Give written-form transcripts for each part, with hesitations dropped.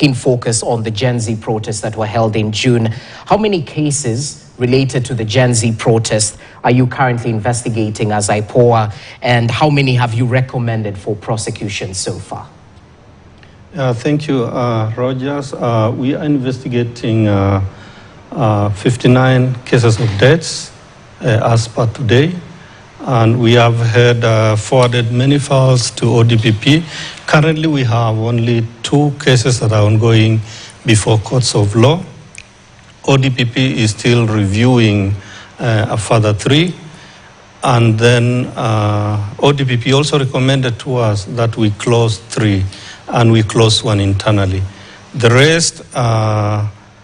keen focus on the Gen Z protests that were held in June. How many cases related to the Gen Z protests are you currently investigating as IPOA, and how many have you recommended for prosecution so far? Thank you, Rogers. We are investigating 59 cases of deaths as per today, and we have forwarded many files to ODPP. Currently, we have only 2 cases that are ongoing before courts of law. ODPP is still reviewing a further 3, and then ODPP also recommended to us that we close 3, and we closed 1 internally. The rest,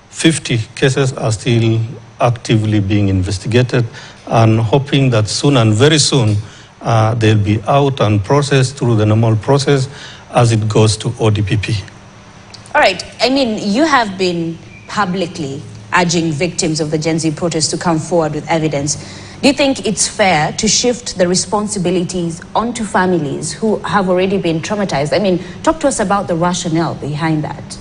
50 cases are still actively being investigated, and hoping that soon and very soon they'll be out and processed through the normal process as it goes to ODPP. All right. I mean, you have been publicly urging victims of the Gen Z protests to come forward with evidence. Do you think it's fair to shift the responsibilities onto families who have already been traumatized? I mean, talk to us about the rationale behind that.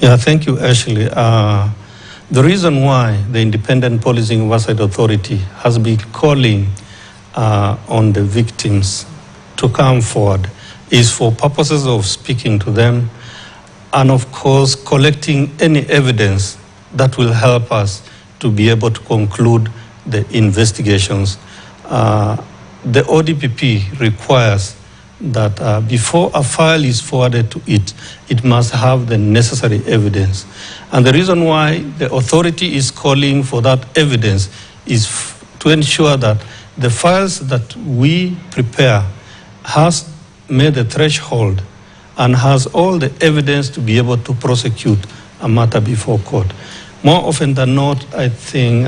Yeah, thank you, Ashley. The reason why the Independent Policing Oversight Authority has been calling on the victims to come forward is for purposes of speaking to them and, of course, collecting any evidence that will help us to be able to conclude the investigations. The ODPP requires that before a file is forwarded to it, it must have the necessary evidence. And the reason why the authority is calling for that evidence is to ensure that the files that we prepare has made the threshold and has all the evidence to be able to prosecute a matter before court. More often than not, I think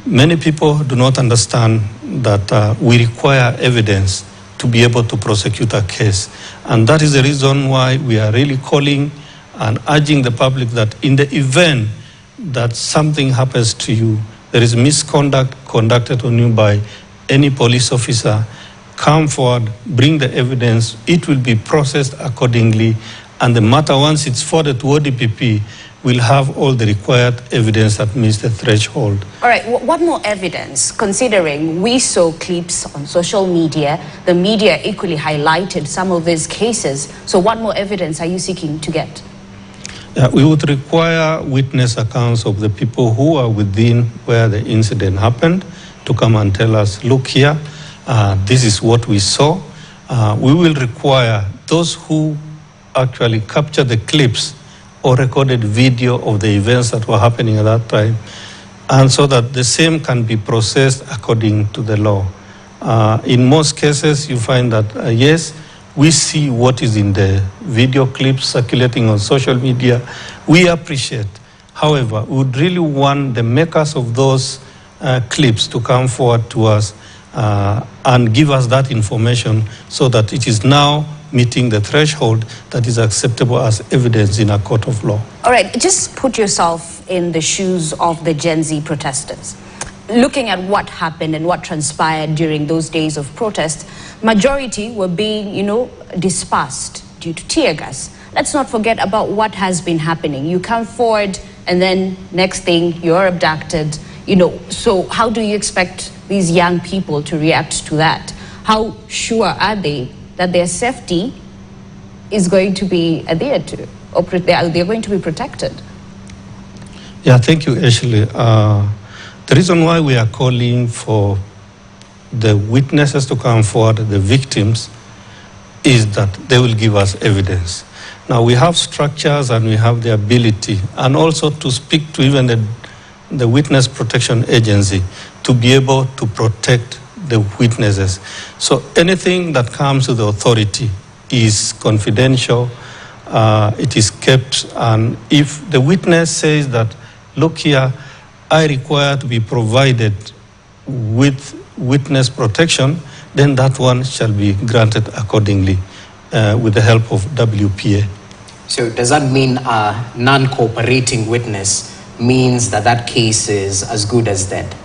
many people do not understand that we require evidence to be able to prosecute a case. And that is the reason why we are really calling and urging the public that in the event that something happens to you, there is misconduct conducted on you by any police officer, come forward, bring the evidence, it will be processed accordingly, and the matter, once it's forwarded to ODPP, will have all the required evidence that meets the threshold. All right, what more evidence, considering we saw clips on social media, the media equally highlighted some of these cases, so what more evidence are you seeking to get? We would require witness accounts of the people who are within where the incident happened to come and tell us, look here, this is what we saw. We will require those who actually captured the clips or recorded video of the events that were happening at that time, and so that the same can be processed according to the law. In most cases, you find that, yes, we see what is in the video clips circulating on social media. We appreciate. However, we would really want the makers of those clips to come forward to us and give us that information so that it is now meeting the threshold that is acceptable as evidence in a court of law. All right, just put yourself in the shoes of the Gen Z protesters. Looking at what happened and what transpired during those days of protest, majority were being, dispersed due to tear gas. Let's not forget about what has been happening. You come forward and then next thing you're abducted, So how do you expect these young people to react to that? How sure are they that their safety is going to be adhered to, or they're going to be protected? Yeah, thank you, Ashley. The reason why we are calling for the witnesses to come forward, the victims, is that they will give us evidence. Now, we have structures and we have the ability, and also to speak to even the Witness Protection Agency to be able to protect the witnesses. So anything that comes to the authority is confidential, it is kept, and if the witness says that, look here, I require to be provided with witness protection, then that one shall be granted accordingly with the help of WPA. So does that mean a non-cooperating witness means that that case is as good as dead?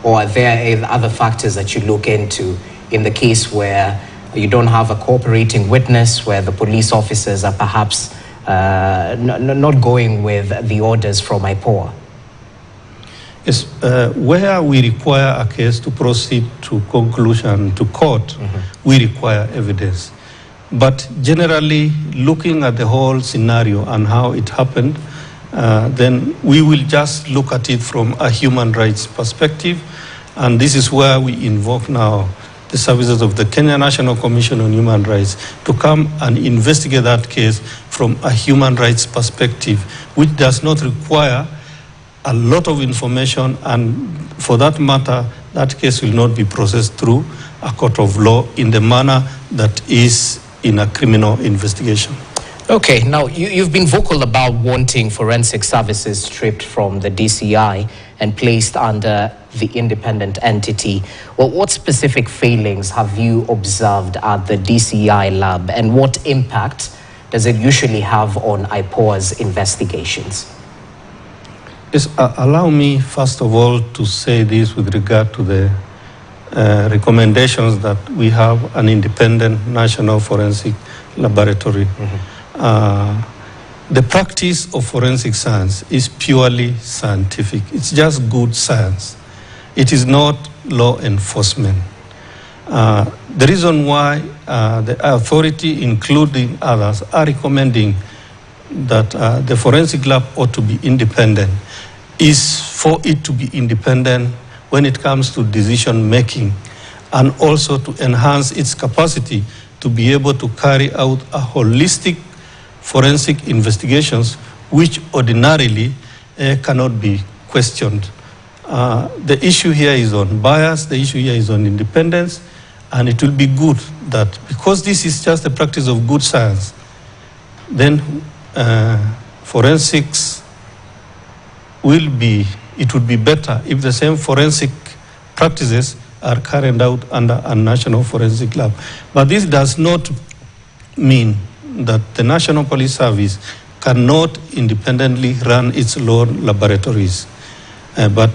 Or are there other factors that you look into in the case where you don't have a cooperating witness, where the police officers are perhaps not going with the orders from IPOA? Yes, where we require a case to proceed to conclusion, to court, we require evidence. But generally, looking at the whole scenario and how it happened, then we will just look at it from a human rights perspective. And this is where we invoke now the services of the Kenya National Commission on Human Rights to come and investigate that case from a human rights perspective, which does not require a lot of information, and for that matter, that case will not be processed through a court of law in the manner that is in a criminal investigation. Okay, now you've been vocal about wanting forensic services stripped from the DCI and placed under the independent entity. Well, what specific failings have you observed at the DCI lab, and what impact does it usually have on IPOA's investigations? Yes, allow me first of all to say this with regard to the recommendations that we have an independent national forensic laboratory. The practice of forensic science is purely scientific. It's just good science. It is not law enforcement. The reason why the authority, including others, are recommending that the forensic lab ought to be independent is for it to be independent when it comes to decision making, and also to enhance its capacity to be able to carry out a holistic forensic investigations which ordinarily cannot be questioned. The issue here is on bias, the issue here is on independence, and it will be good that because this is just a practice of good science, then forensics it would be better if the same forensic practices are carried out under a national forensic lab. But this does not mean that the National Police Service cannot independently run its own laboratories. But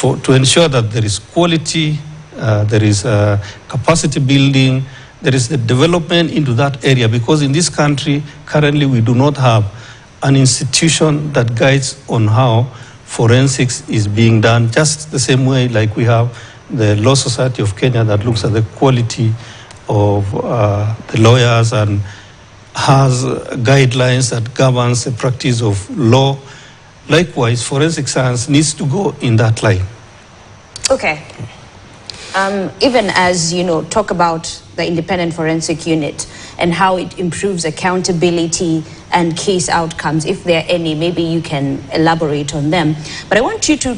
to ensure that there is quality, there is capacity building, there is the development into that area, because in this country, currently we do not have an institution that guides on how forensics is being done, just the same way like we have the Law Society of Kenya that looks at the quality of the lawyers and has guidelines that governs the practice of law. Likewise, forensic science needs to go in that line. Okay. Even as, talk about the independent forensic unit and how it improves accountability and case outcomes, if there are any, maybe you can elaborate on them. But I want you to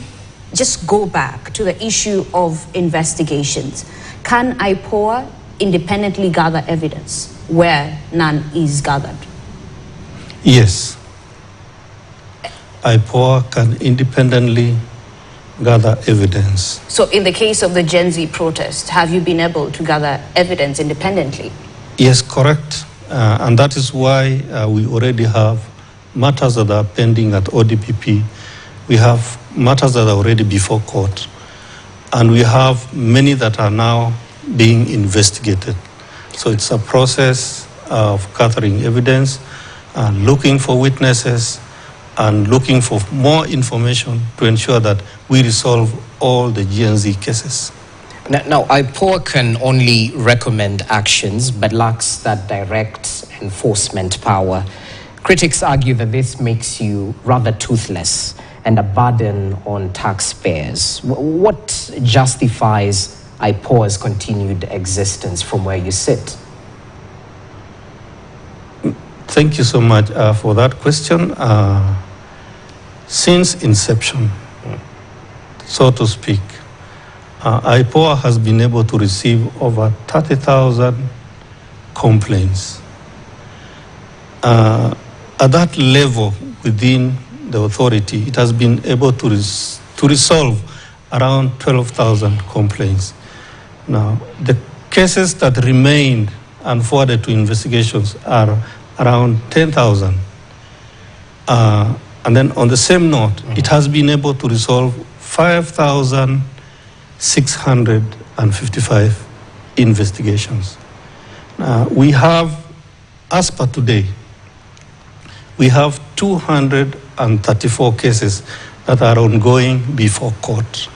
just go back to the issue of investigations. Can IPOA independently gather evidence where none is gathered? Yes. IPOA can independently gather evidence. So in the case of the Gen Z protest, have you been able to gather evidence independently? Yes, correct. And that is why we already have matters that are pending at ODPP. We have matters that are already before court. And we have many that are now being investigated. So it's a process of gathering evidence, looking for witnesses, and looking for more information to ensure that we resolve all the Gen Z cases. Now, IPOA can only recommend actions but lacks that direct enforcement power. Critics argue that this makes you rather toothless and a burden on taxpayers. What justifies IPOA's continued existence from where you sit? Thank you so much for that question. Since inception, so to speak, IPOA has been able to receive over 30,000 complaints. At that level within the authority, it has been able to resolve around 12,000 complaints. Now, the cases that remained and forwarded to investigations are around 10,000. And then on the same note, it has been able to resolve 5,655 investigations. We have, as per today, we have 234 cases that are ongoing before court.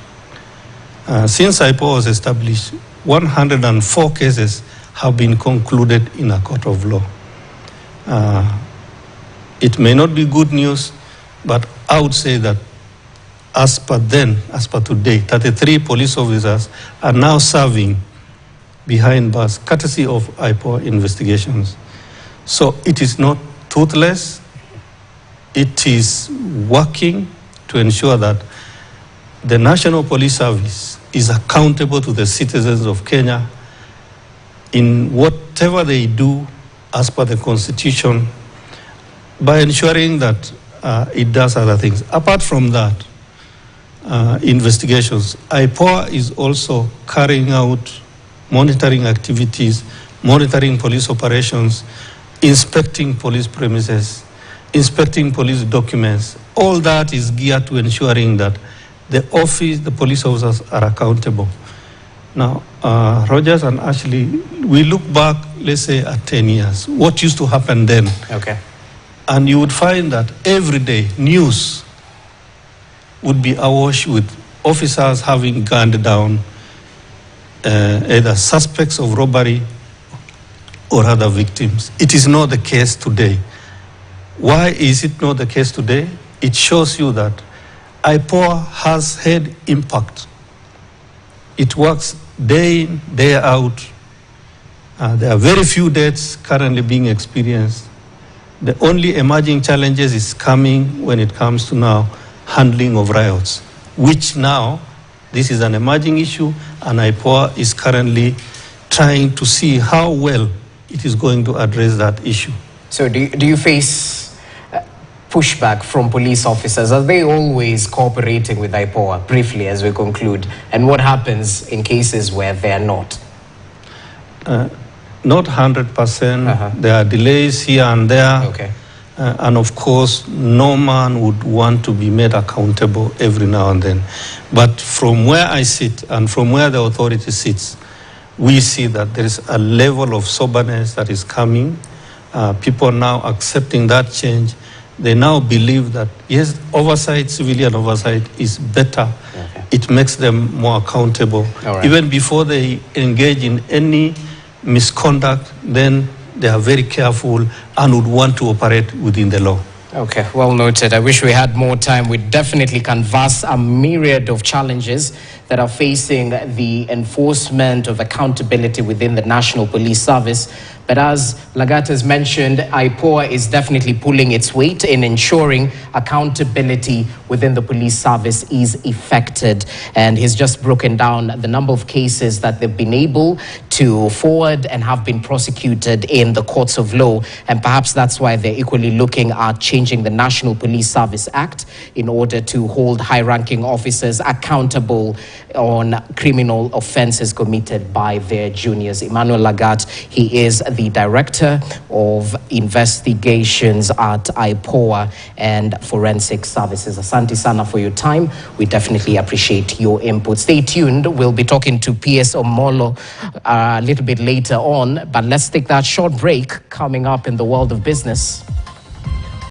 Since IPOA was established, 104 cases have been concluded in a court of law. It may not be good news, but I would say that as per today, 33 police officers are now serving behind bars, courtesy of IPOA investigations. So it is not toothless. It is working to ensure that the National Police Service is accountable to the citizens of Kenya in whatever they do as per the Constitution, by ensuring that it does other things. Apart from that, investigations, IPOA is also carrying out monitoring activities, monitoring police operations, inspecting police premises, inspecting police documents. All that is geared to ensuring that the police officers are accountable. Now, Rogers and Ashley, we look back, let's say, at 10 years. What used to happen then? Okay. And you would find that every day news would be awash with officers having gunned down either suspects of robbery or other victims. It is not the case today. Why is it not the case today? It shows you that IPOA has had impact. It works day in, day out. There are very few deaths currently being experienced. The only emerging challenges is coming when it comes to now handling of riots, which now, this is an emerging issue, and IPOA is currently trying to see how well it is going to address that issue. So do you face pushback from police officers? Are they always cooperating with IPOA, briefly, as we conclude? And what happens in cases where they are not? Not 100%. There are delays here and there. Okay. And of course, no man would want to be made accountable every now and then. But from where I sit and from where the authority sits, we see that there is a level of soberness that is coming. People now accepting that change. They now believe that, yes, oversight, civilian oversight is better. Okay. It makes them more accountable. Right. Even before they engage in any misconduct, then they are very careful and would want to operate within the law. Okay, well noted. I wish we had more time. We definitely canvass a myriad of challenges that are facing the enforcement of accountability within the National Police Service. But as Lagat has mentioned, IPOA is definitely pulling its weight in ensuring accountability within the police service is effected. And he's just broken down the number of cases that they've been able to forward and have been prosecuted in the courts of law. And perhaps that's why they're equally looking at changing the National Police Service Act in order to hold high-ranking officers accountable on criminal offenses committed by their juniors. Emmanuel Lagat, he is the Director of Investigations at IPOA and Forensic Services. Asante sana for your time. We definitely appreciate your input. Stay tuned. We'll be talking to P.S. Omolo a little bit later on, but let's take that short break. Coming up in the world of business.